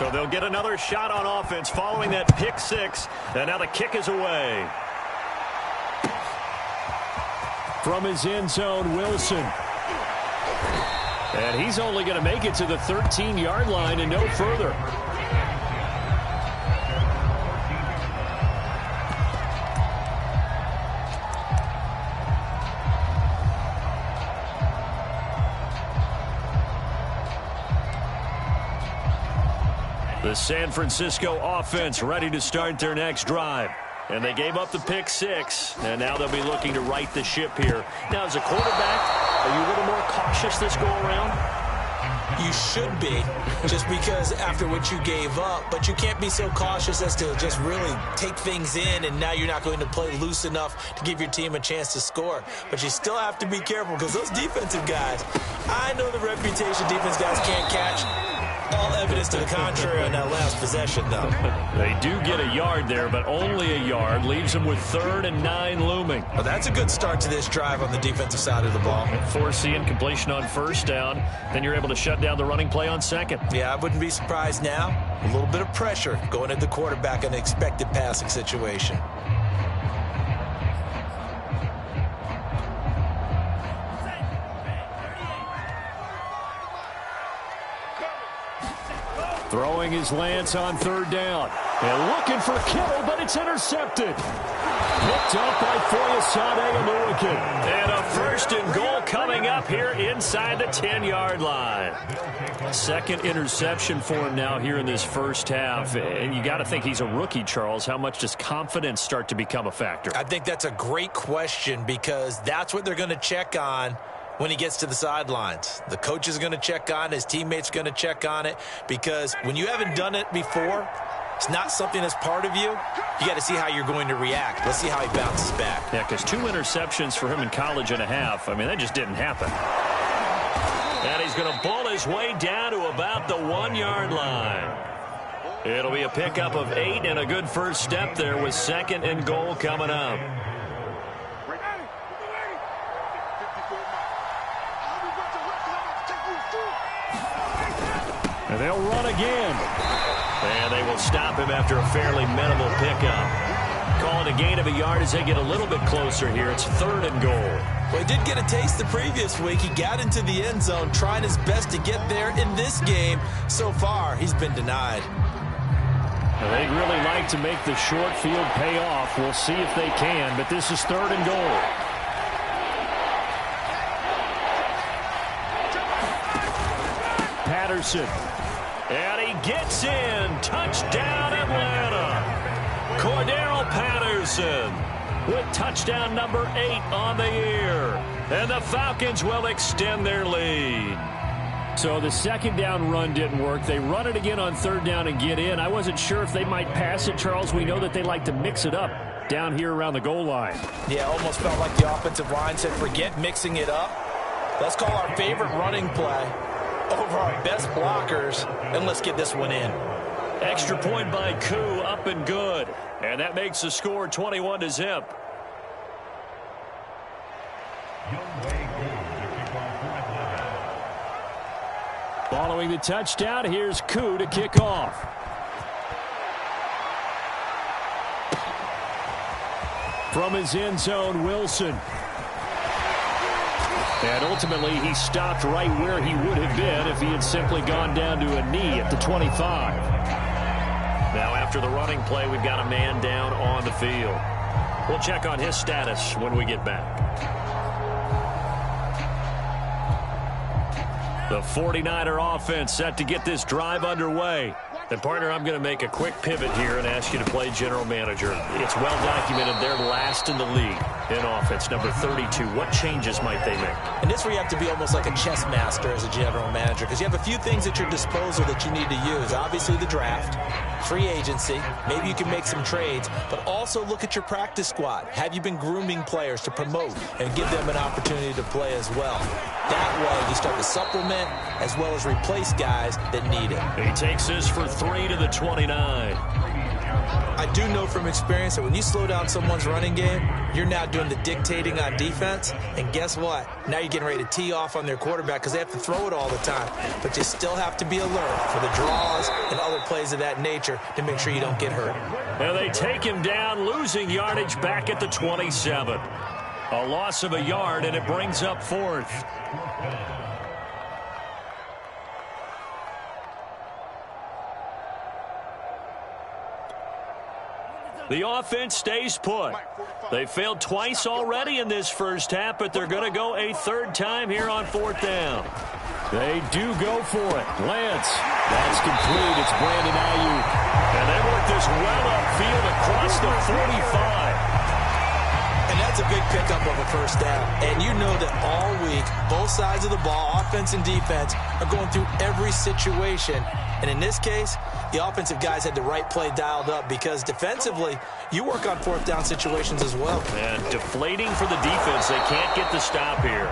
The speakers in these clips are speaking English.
So they'll get another shot on offense following that pick six. And now the kick is away. From his end zone, Wilson. And he's only going to make it to the 13-yard line and no further. The San Francisco offense ready to start their next drive. And they gave up the pick six, and now they'll be looking to right the ship here. Now, as a quarterback, are you a little more cautious this go-around? You should be, just because after what you gave up. But you can't be so cautious as to just really take things in, and now you're not going to play loose enough to give your team a chance to score. But you still have to be careful, because those defensive guys, I know the reputation defense guys can't catch. All evidence to the contrary on that last possession, though. They do get a yard there, but only a yard. Leaves them with 3rd and 9 looming. Well, that's a good start to this drive on the defensive side of the ball. Forcing completion on first down. Then you're able to shut down the running play on second. Yeah, I wouldn't be surprised now. A little bit of pressure going at the quarterback in an expected passing situation. Throwing his Lance on 3rd down. And looking for Kittle, but it's intercepted. Picked up by Foyesade Oluokun. And a 1st and goal coming up here inside the 10-yard line. Second interception for him now here in this first half. And you got to think he's a rookie, Charles. How much does confidence start to become a factor? I think that's a great question, because that's what they're going to check on when he gets to the sidelines. The coach is going to check on it. His teammates are going to check on it, because when you haven't done it before, it's not something that's part of you. You got to see how you're going to react. Let's see how he bounces back. Yeah, because 2 interceptions for him in college and a half. I mean, that just didn't happen. And he's going to pull his way down to about the 1-yard line. It'll be a pickup of 8 and a good first step there with 2nd and goal coming up. And they'll run again. And they will stop him after a fairly minimal pickup. Call it a gain of a yard as they get a little bit closer here. It's 3rd and goal. Well, he did get a taste the previous week. He got into the end zone, trying his best to get there in this game. So far, he's been denied. Well, they'd really like to make the short field pay off. We'll see if they can, but this is 3rd and goal. Patterson. And he gets in. Touchdown, Atlanta. Cordero Patterson with touchdown number 8 on the year. And the Falcons will extend their lead. So the 2nd down run didn't work. They run it again on 3rd down and get in. I wasn't sure if they might pass it, Charles. We know that they like to mix it up down here around the goal line. Yeah, almost felt like the offensive line said, forget mixing it up. Let's call our favorite running play over our best blockers, and let's get this one in. Extra point by Koo, up and good. And that makes the score 21-0. Following the touchdown, here's Koo to kick off. From his end zone, Wilson. And ultimately, he stopped right where he would have been if he had simply gone down to a knee at the 25. Now, after the running play, we've got a man down on the field. We'll check on his status when we get back. The 49er offense set to get this drive underway. And, partner, I'm going to make a quick pivot here and ask you to play general manager. It's well documented they're last in the league in offense, number 32. What changes might they make? And this where you have to be almost like a chess master as a general manager, because you have a few things at your disposal that you need to use. Obviously, the draft, free agency, maybe you can make some trades, but also look at your practice squad. Have you been grooming players to promote and give them an opportunity to play as well? That way, you start to supplement as well as replace guys that need it. He takes this for 3 to the 29. I do know from experience that when you slow down someone's running game, you're now doing the dictating on defense. And guess what? Now you're getting ready to tee off on their quarterback because they have to throw it all the time. But you still have to be alert for the draws and other plays of that nature to make sure you don't get hurt. And they take him down, losing yardage back at the 27. A loss of a yard, and it brings up fourth. The offense stays put. They failed twice already in this first half, but they're going to go a third time here on fourth down. They do go for it. Lance. That's complete. It's Brandon Ayuk. And they work this well upfield across the 45. And that's a big pickup of a first down. And you know that all week, both sides of the ball, offense and defense, are going through every situation. And in this case, the offensive guys had the right play dialed up because defensively, you work on fourth down situations as well. And deflating for the defense. They can't get the stop here.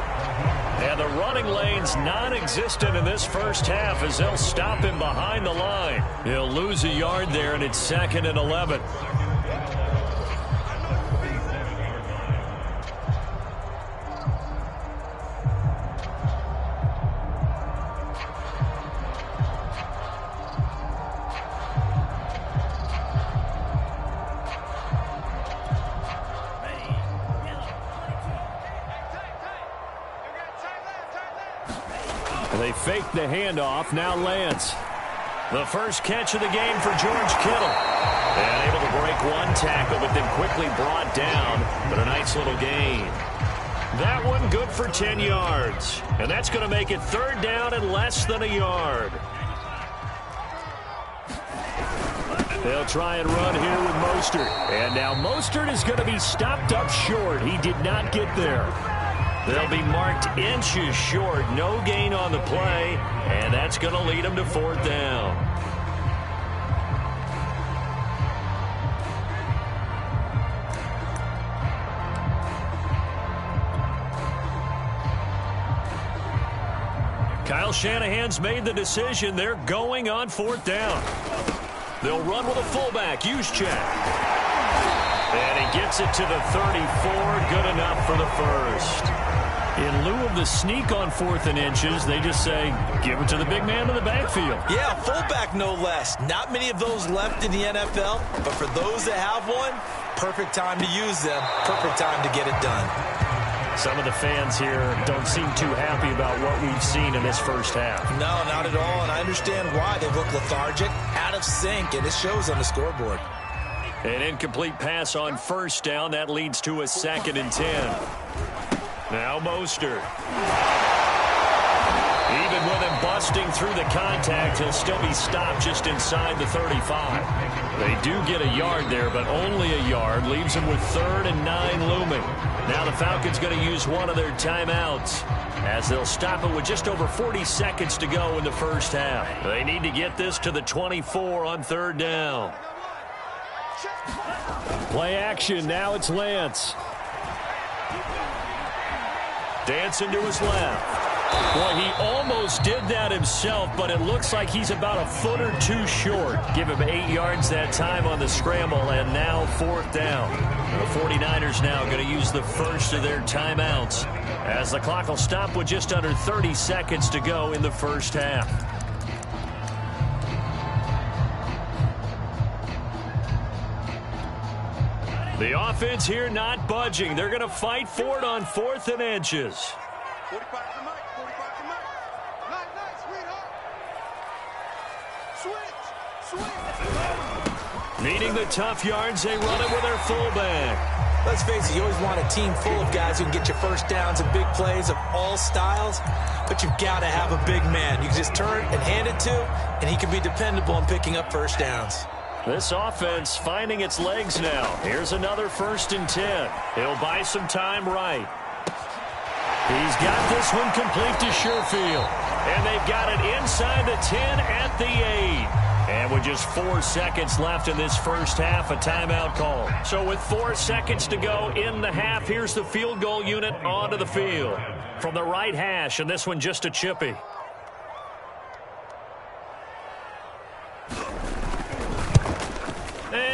And the running lane's non-existent in this first half as they'll stop him behind the line. He'll lose a yard there, and it's 2nd and 11. They fake the handoff. Now Lance. The first catch of the game for George Kittle. And able to break one tackle, but then quickly brought down. But a nice little gain. That one good for 10 yards. And that's going to make it third down and less than a yard. They'll try and run here with Mostert. And now Mostert is going to be stopped up short. He did not get there. They'll be marked inches short. No gain on the play. And that's going to lead them to fourth down. Kyle Shanahan's made the decision. They're going on fourth down. They'll run with a fullback. Juszczyk. And he gets it to the 34. Good enough for the first. In lieu of the sneak on 4th and inches, they just say, give it to the big man in the backfield. Yeah, fullback no less. Not many of those left in the NFL, but for those that have one, perfect time to use them, perfect time to get it done. Some of the fans here don't seem too happy about what we've seen in this first half. No, not at all, and I understand why. They look lethargic, out of sync, and it shows on the scoreboard. An incomplete pass on first down. That leads to a 2nd and 10. Now Mostert. Even with him busting through the contact, he'll still be stopped just inside the 35. They do get a yard there, but only a yard. Leaves him with 3rd and 9 looming. Now the Falcons going to use one of their timeouts as they'll stop it with just over 40 seconds to go in the first half. They need to get this to the 24 on 3rd down. Play action. Now it's Lance. Dancing to his left. Boy, he almost did that himself, but it looks like he's about a foot or two short. Give him 8 yards that time on the scramble, and now 4th down. The 49ers now going to use the first of their timeouts as the clock will stop with just under 30 seconds to go in the first half. The offense here not budging. They're going to fight for it on 4th and inches. 45 to Mike, 45 to Mike. Nice, sweetheart. Switch. Needing the tough yards, they run it with their fullback. Let's face it, you always want a team full of guys who can get you first downs and big plays of all styles, but you've got to have a big man. You can just turn and hand it to, and he can be dependable in picking up first downs. This offense finding its legs now. Here's another 1st and 10. He'll buy some time right. He's got this one complete to Sherfield. And they've got it inside the 10 at the 8. And with just 4 seconds left in this first half, a timeout call. So with 4 seconds to go in the half, here's the field goal unit onto the field. From the right hash, and this one just a chippy.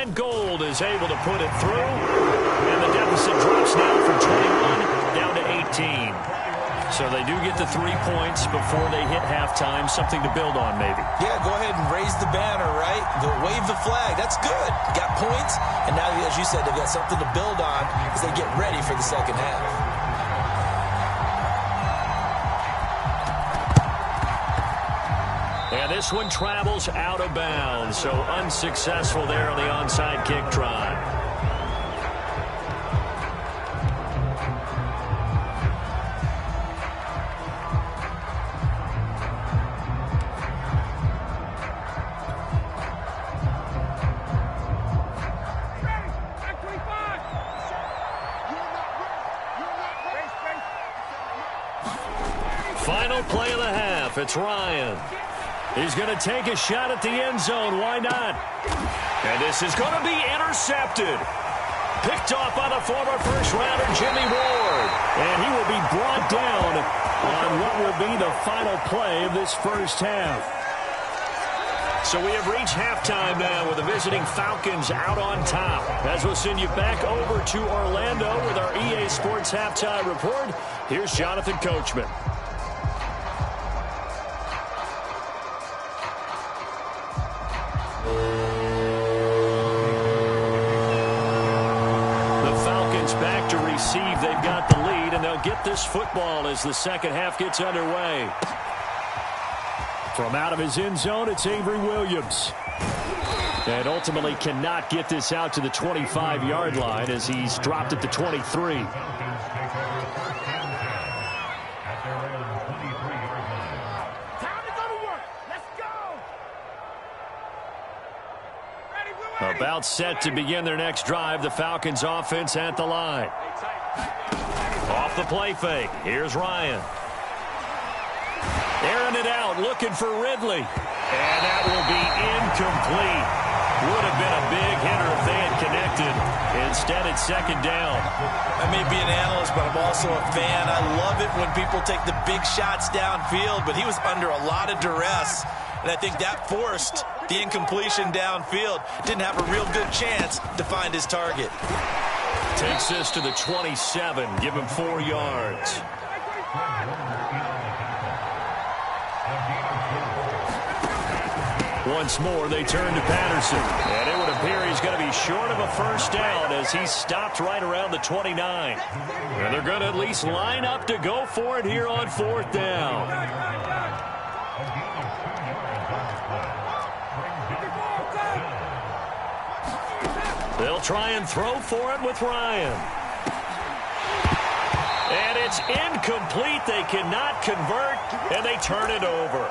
and Gold is able to put it through. And the deficit drops now from 21 down to 18. So they do get the 3 points before they hit halftime. Something to build on, maybe. Yeah, go ahead and raise the banner, right? Wave the flag. That's good. Got points, and now, as you said, they've got something to build on as they get ready for the second half. And this one travels out of bounds, so unsuccessful there on the onside kick try. Final play of the half. It's Ryan. He's going to take a shot at the end zone. Why not? And this is going to be intercepted. Picked off by the former first-rounder Jimmy Ward. And he will be brought down on what will be the final play of this first half. So we have reached halftime now with the visiting Falcons out on top. As we'll send you back over to Orlando with our EA Sports Halftime Report, here's Jonathan Coachman. Back to receive. They've got the lead, and they'll get this football as the second half gets underway. From out of his end zone, it's Avery Williams. And ultimately cannot get this out to the 25-yard line as he's dropped at the 23. About set to begin their next drive. The Falcons offense at the line. Off the play fake. Here's Ryan. Airing it out, looking for Ridley. And that will be incomplete. Would have been a big hitter if they had connected. Instead, it's second down. I may be an analyst, but I'm also a fan. I love it when people take the big shots downfield, but he was under a lot of duress. And I think that forced the incompletion downfield. Didn't have a real good chance to find his target. Takes this to the 27. Give him 4 yards. Once more, they turn to Patterson. And it would appear he's going to be short of a first down as he's stopped right around the 29. And they're going to at least line up to go for it here on 4th down. They'll try and throw for it with Ryan. And it's incomplete. They cannot convert, and they turn it over.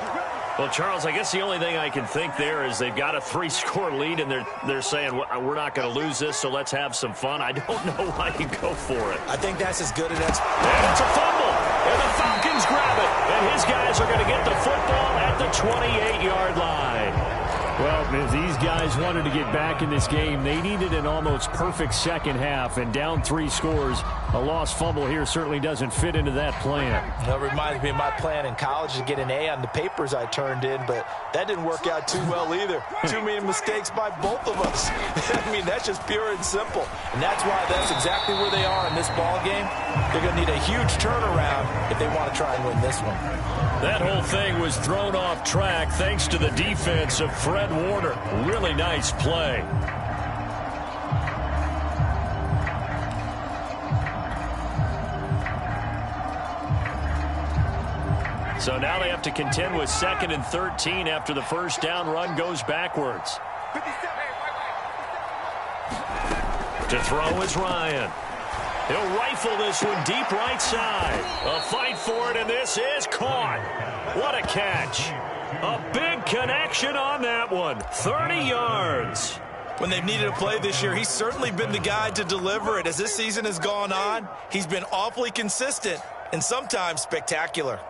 Well, Charles, I guess the only thing I can think there is they've got a 3-score lead, and they're saying, we're not going to lose this, so let's have some fun. I don't know why you go for it. I think that's as good as that's. And it's a fumble, and the Falcons grab it, and his guys are going to get the football at the 28-yard line. Well, if these guys wanted to get back in this game, they needed an almost perfect second half, and down 3 scores. A lost fumble here certainly doesn't fit into that plan. That reminds me of my plan in college to get an A on the papers I turned in, but that didn't work out too well either. Too many mistakes by both of us. I mean, that's just pure and simple. And that's why that's exactly where they are in this ball game. They're going to need a huge turnaround if they want to try and win this one. That whole thing was thrown off track thanks to the defense of Fred Warner. Really nice play. So now they have to contend with 2nd and 13 after the first down run goes backwards. To throw is Ryan. He'll rifle this one deep right side. A fight for it, and this is caught. What a catch. A big connection on that one. 30 yards. When they've needed a play this year, he's certainly been the guy to deliver it. As this season has gone on, he's been awfully consistent and sometimes spectacular.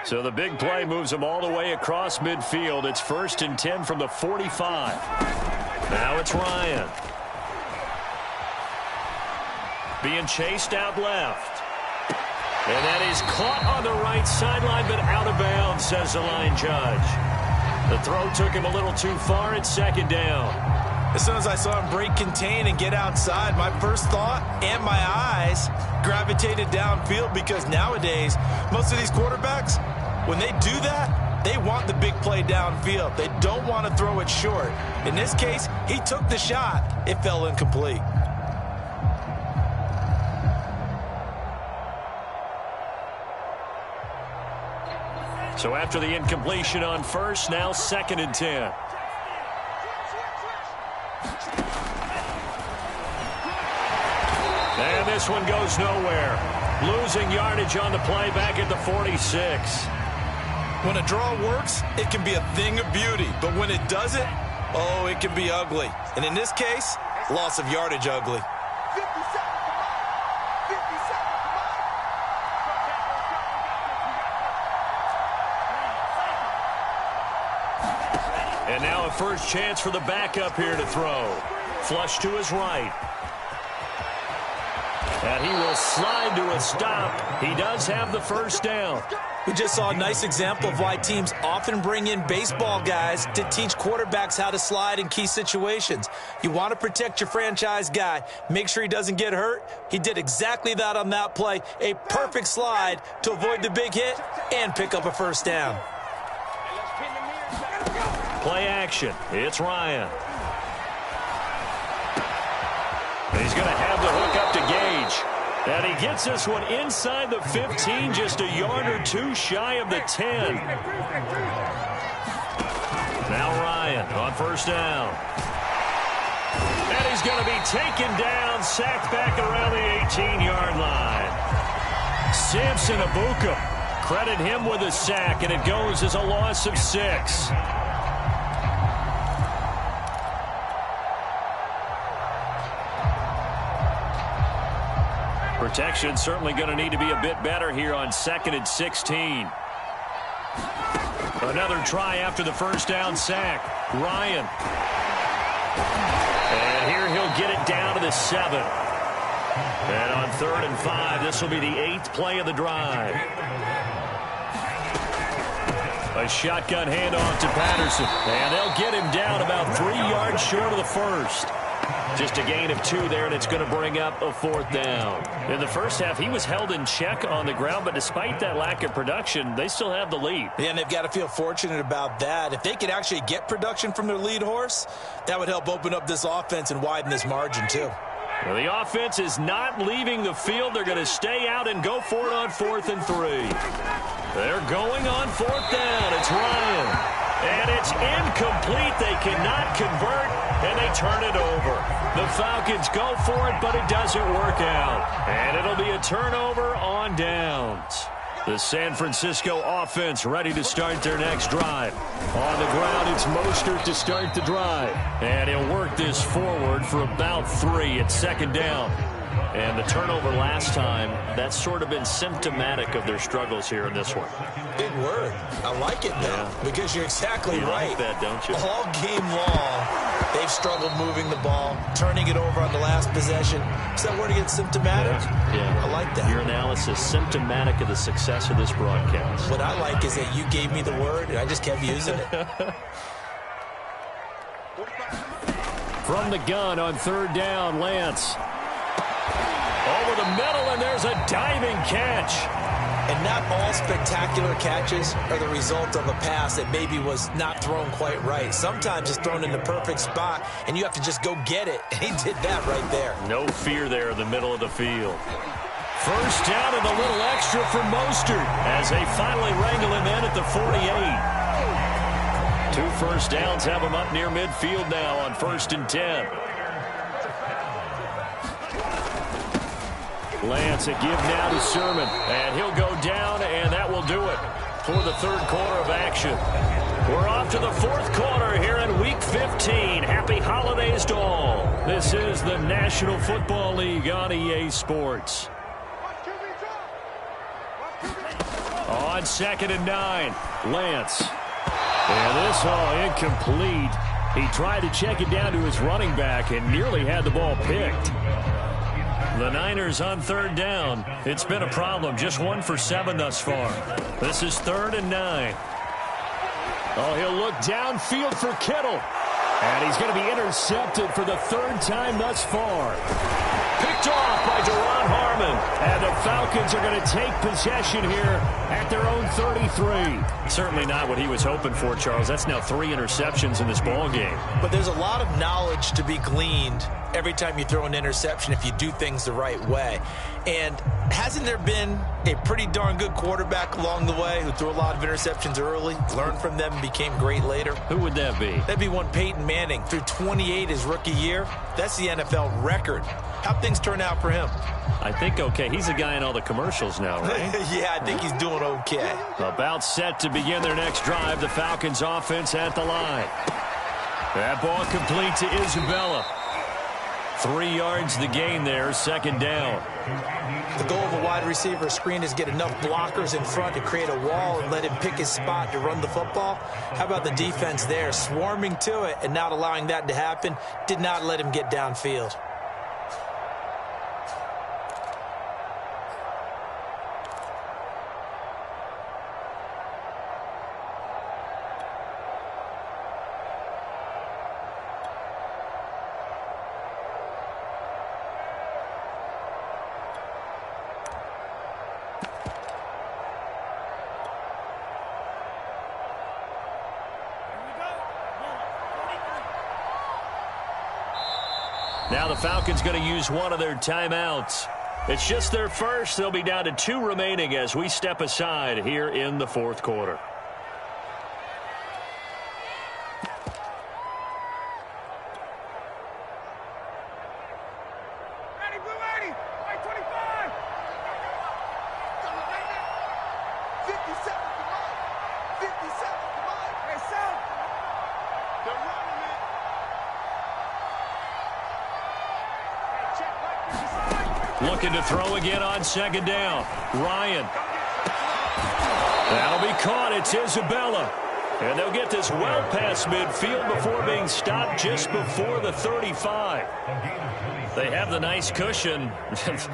So the big play moves them all the way across midfield. It's 1st and 10 from the 45. Now it's Ryan. Being chased out left. And that is caught on the right sideline, but out of bounds, says the line judge. The throw took him a little too far. It's second down. As soon as I saw him break contain and get outside, my first thought and my eyes gravitated downfield, because nowadays, most of these quarterbacks, when they do that, they want the big play downfield. They don't want to throw it short. In this case, he took the shot. It fell incomplete. So after the incompletion on first, now 2nd and 10. And this one goes nowhere. Losing yardage on the play back at the 46. When a draw works, it can be a thing of beauty. But when it doesn't, oh, it can be ugly. And in this case, loss of yardage ugly. 50 seconds, come on. 50 seconds, come on. And now a first chance for the backup here to throw. Flush to his right. And he will slide to a stop. He does have the first down. We just saw a nice example of why teams often bring in baseball guys to teach quarterbacks how to slide in key situations. You want to protect your franchise guy. Make sure he doesn't get hurt. He did exactly that on that play. A perfect slide to avoid the big hit and pick up a first down. Play action. It's Ryan. He's going to have the hook up to Gage. And he gets this one inside the 15, just a yard or two shy of the 10. Now Ryan on first down. And he's going to be taken down, sacked back around the 18-yard line. Samson Abuka, credit him with a sack, and it goes as a loss of 6. Protection certainly going to need to be a bit better here on 2nd and 16. Another try after the first down sack. Ryan. And here he'll get it down to the 7. And on 3rd and 5, this will be the 8th play of the drive. A shotgun handoff to Patterson. And they'll get him down about 3 yards short of the first. Just a gain of 2 there, and it's going to bring up a 4th down. In the first half, he was held in check on the ground, but despite that lack of production, they still have the lead. Yeah, and they've got to feel fortunate about that. If they could actually get production from their lead horse, that would help open up this offense and widen this margin, too. Well, the offense is not leaving the field. They're going to stay out and go for it on 4th and 3. They're going on 4th down. It's Ryan. And it's incomplete. They cannot convert, and they turn it over. The Falcons go for it, but it doesn't work out. And it'll be a turnover on downs. The San Francisco offense ready to start their next drive. On the ground, it's Mostert to start the drive. And he'll work this forward for about 3 at 2nd down. And the turnover last time, that's sort of been symptomatic of their struggles here in this one. Big word. I like it now, because you're exactly right. You like that, don't you? All game long, they've struggled moving the ball, turning it over on the last possession. Is that word against symptomatic? Yeah. I like that. Your analysis, symptomatic of the success of this broadcast. What I like is that you gave me the word, and I just kept using it. From the gun on 3rd down, Lance. Over the middle, and there's a diving catch. And not all spectacular catches are the result of a pass that maybe was not thrown quite right. Sometimes it's thrown in the perfect spot, and you have to just go get it. And he did that right there. No fear there in the middle of the field. First down and a little extra for Mostert as they finally wrangle him in at the 48. 2 first downs have him up near midfield now on 1st and 10. Lance, a give now to Sermon, and he'll go down, and that will do it for the 3rd quarter of action. We're off to the 4th quarter here in Week 15. Happy holidays to all. This is the National Football League on EA Sports. On 2nd and 9, Lance. And this all incomplete. He tried to check it down to his running back and nearly had the ball picked. The Niners on third down. It's been a problem. Just 1 for 7 thus far. This is 3rd and 9. Oh, he'll look downfield for Kittle. And he's going to be intercepted for the 3rd time thus far. Picked off by Duron Harmon. And the Falcons are going to take possession here at their own 33. Certainly not what he was hoping for, Charles. That's now 3 interceptions in this ball game. But there's a lot of knowledge to be gleaned every time you throw an interception if you do things the right way. And hasn't there been a pretty darn good quarterback along the way who threw a lot of interceptions early, learned from them, and became great later? Who would that be? That'd be one Peyton Manning. Threw 28 his rookie year. That's the NFL record. How'd things turn out for him? I think okay. He's a guy in all the commercials now, right? Yeah, I think he's doing okay. About set to begin their next drive. The Falcons offense at the line. That ball complete to Isabella. 3 yards the gain there, 2nd down. The goal of a wide receiver screen is get enough blockers in front to create a wall and let him pick his spot to run the football. How about the defense there, swarming to it and not allowing that to happen? Did not let him get downfield. Now the Falcons going to use one of their timeouts. It's just their first. They'll be down to 2 remaining as we step aside here in the 4th quarter. Ready, blue 80, white 25. 57, come on. 57, come on. Hey, Sam. They're running it. Looking to throw again on 2nd down. Ryan. That'll be caught. It's Isabella. And they'll get this well past midfield before being stopped just before the 35. They have the nice cushion.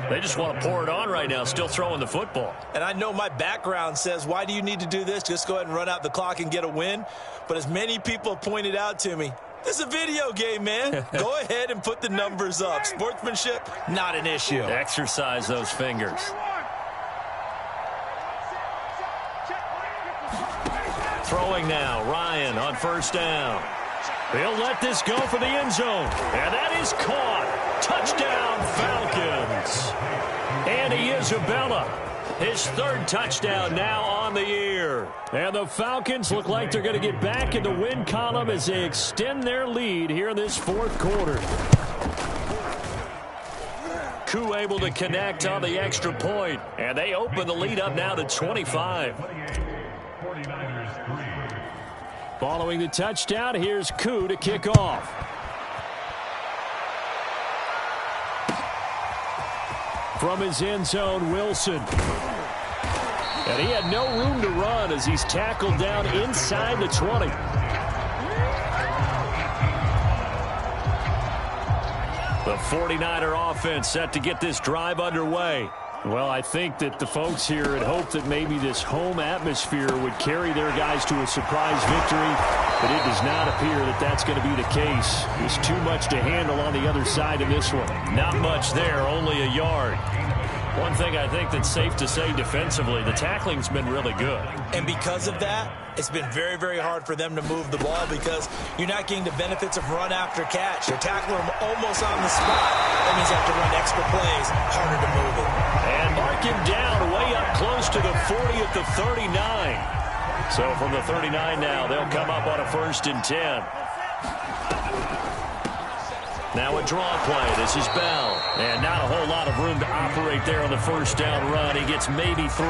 They just want to pour it on right now, still throwing the football. And I know my background says, why do you need to do this? Just go ahead and run out the clock and get a win. But as many people have pointed out to me, this is a video game, man. Go ahead and put the numbers up. Sportsmanship, not an issue. Exercise those fingers. Throwing now, Ryan on 1st down. He'll let this go for the end zone. And that is caught. Touchdown, Falcons. Andy Isabella, his 3rd touchdown now on the year. And the Falcons look like they're going to get back in the win column as they extend their lead here in this 4th quarter. Koo able to connect on the extra point. And they open the lead up now to 25. Following the touchdown, here's Koo to kick off. From his end zone, Wilson. And he had no room to run as he's tackled down inside the 20. The 49er offense set to get this drive underway. Well, I think that the folks here had hoped that maybe this home atmosphere would carry their guys to a surprise victory, but it does not appear that that's going to be the case. There's too much to handle on the other side in this one. Not much there, only a yard. One thing I think that's safe to say defensively, the tackling's been really good. And because of that, it's been very, very hard for them to move the ball because you're not getting the benefits of run after catch. You're tackling them almost on the spot. That means you have to run extra plays, harder to move it. And mark him down way up close to the 40 at the 39. So from the 39 now, they'll come up on a 1st and 10. Now a draw play. This is Bell. And not a whole lot of room to operate there on the 1st down run. He gets maybe 3.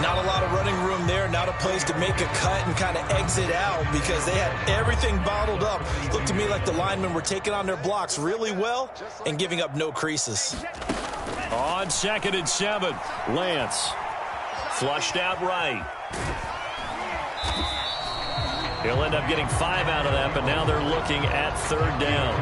Not a lot of running room there. Not a place to make a cut and kind of exit out because they had everything bottled up. Looked to me like the linemen were taking on their blocks really well and giving up no creases. On 2nd and 7, Lance. Flushed out right. He'll end up getting 5 out of that, but now they're looking at 3rd down.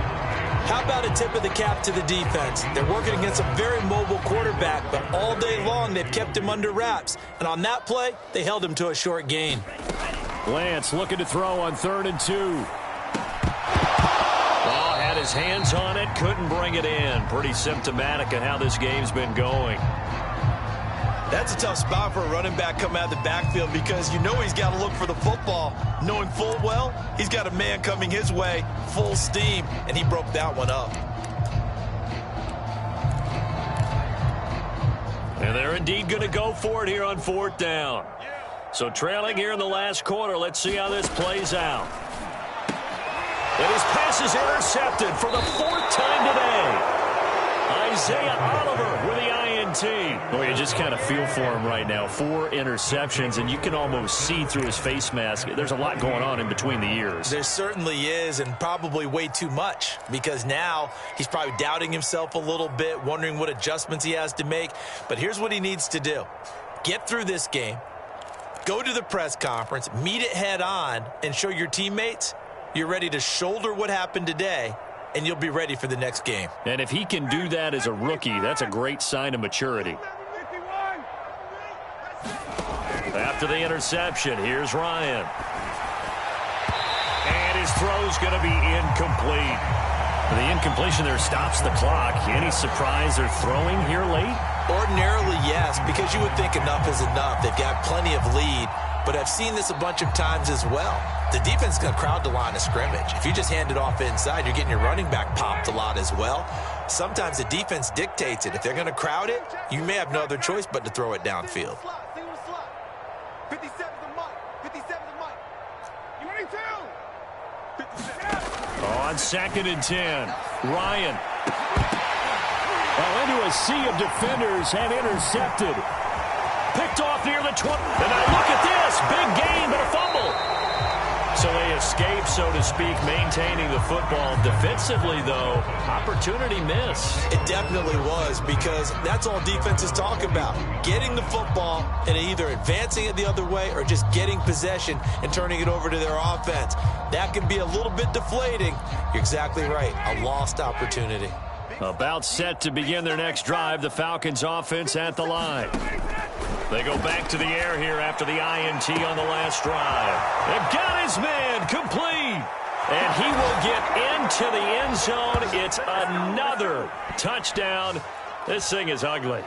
How about a tip of the cap to the defense? They're working against a very mobile quarterback, but all day long they've kept him under wraps. And on that play, they held him to a short gain. Lance looking to throw on 3rd and 2. Oh, had his hands on it, couldn't bring it in. Pretty symptomatic of how this game's been going. That's a tough spot for a running back coming out of the backfield because you know he's got to look for the football, knowing full well he's got a man coming his way, full steam, and he broke that one up. And they're indeed going to go for it here on 4th down. So trailing here in the last quarter, let's see how this plays out. And his pass is intercepted for the 4th time today. Isaiah Oliver with the INT. Boy, you just kind of feel for him right now. 4 interceptions, and you can almost see through his face mask. There's a lot going on in between the ears. There certainly is, and probably way too much, because now he's probably doubting himself a little bit, wondering what adjustments he has to make. But here's what he needs to do. Get through this game, go to the press conference, meet it head on, and show your teammates you're ready to shoulder what happened today, and you'll be ready for the next game. And if he can do that as a rookie, that's a great sign of maturity. After the interception, here's Ryan. And his throw's going to be incomplete. The incompletion there stops the clock. Any surprise they're throwing here late? Ordinarily, yes, because you would think enough is enough. They've got plenty of lead, but I've seen this a bunch of times as well. The defense is going to crowd the line of scrimmage. If you just hand it off inside, you're getting your running back popped a lot as well. Sometimes the defense dictates it. If they're going to crowd it, you may have no other choice but to throw it downfield. 57's the mark. 57's the mark. 22. 57. On 2nd and 10, Ryan. Well, into a sea of defenders and intercepted. Picked off near the 20. And now look at this. Big gain, but a fumble. So they escape, so to speak, maintaining the football. Defensively, though, opportunity miss. It definitely was, because that's all defenses talk about. Getting the football and either advancing it the other way or just getting possession and turning it over to their offense. That can be a little bit deflating. You're exactly right. A lost opportunity. About set to begin their next drive, the Falcons offense at the line. They go back to the air here after the INT on the last drive. They've got his man complete. And he will get into the end zone. It's another touchdown. This thing is ugly.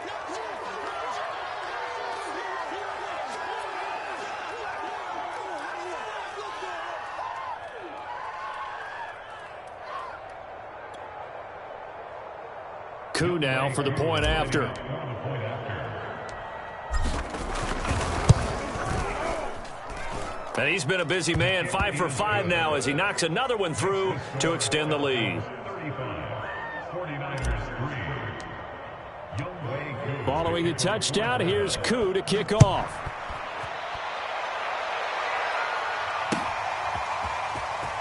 Koo now for the point after. And he's been a busy man, 5 for 5 now as he knocks another one through to extend the lead. Following the touchdown, here's Koo to kick off.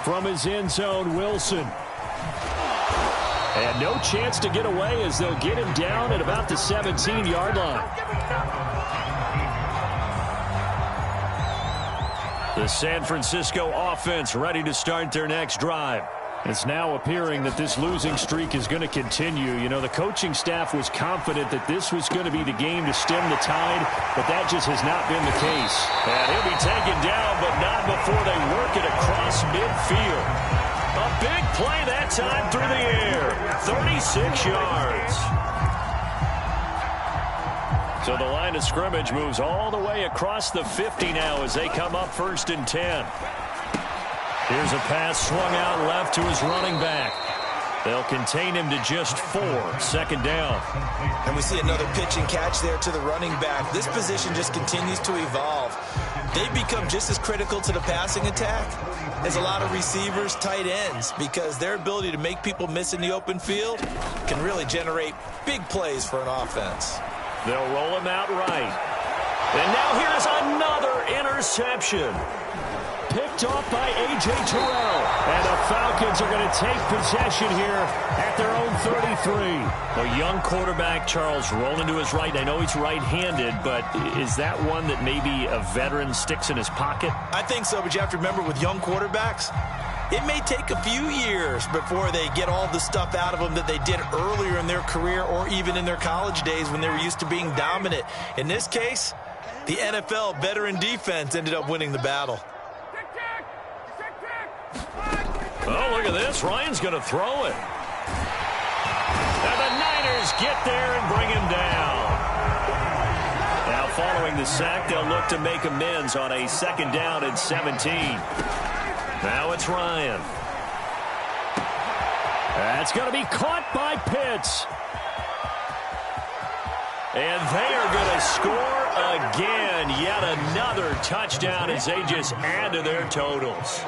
From his end zone, Wilson. And no chance to get away as they'll get him down at about the 17-yard line. The San Francisco offense ready to start their next drive. It's now appearing that this losing streak is going to continue. You know, the coaching staff was confident that this was going to be the game to stem the tide, but that just has not been the case. And he'll be taken down, but not before they work it across midfield. A big play that time through the air. 36 yards. So the line of scrimmage moves all the way across the 50 now as they come up 1st and 10. Here's a pass swung out left to his running back. They'll contain him to just 4. 2nd down. And we see another pitch and catch there to the running back. This position just continues to evolve. They've become just as critical to the passing attack as a lot of receivers, tight ends, because their ability to make people miss in the open field can really generate big plays for an offense. They'll roll him out right. And now here's another interception. Picked off by A.J. Terrell. And the Falcons are going to take possession here at their own 33. A young quarterback, Charles, rolling to his right. I know he's right-handed, but is that one that maybe a veteran sticks in his pocket? I think so, but you have to remember with young quarterbacks, It may take a few years before they get all the stuff out of them that they did earlier in their career or even in their college days when they were used to being dominant. In this case, the NFL veteran defense ended up winning the battle. Oh, look at this. Ryan's going to throw it. And the Niners get there and bring him down. Now, following the sack, they'll look to make amends on a 2nd down and 17. Now it's Ryan. That's going to be caught by Pitts. And they are going to score again. Yet another touchdown as they just add to their totals.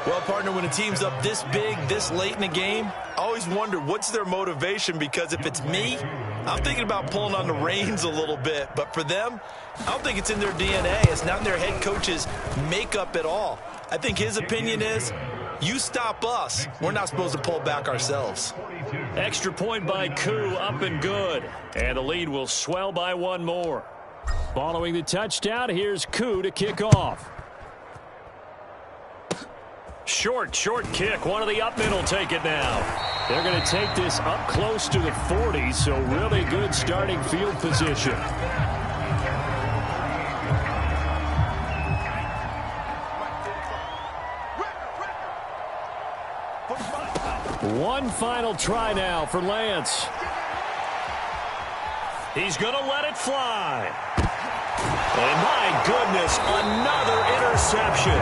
Well, partner, when a team's up this big, this late in the game, I always wonder what's their motivation, because if it's me, I'm thinking about pulling on the reins a little bit. But for them, I don't think it's in their DNA. It's not in their head coach's makeup at all. I think his opinion is, you stop us, we're not supposed to pull back ourselves. Extra point by Koo, up and good. And the lead will swell by 1 more. Following the touchdown, here's Koo to kick off. Short kick. One of the up mid will take it now. They're going to take this up close to the 40, so really good starting field position. One final try now for Lance. He's going to let it fly. And my goodness, another interception.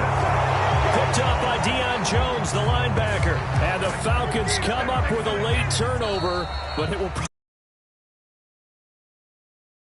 Picked up by Deion Jones, the linebacker. And the Falcons come up with a late turnover, but it will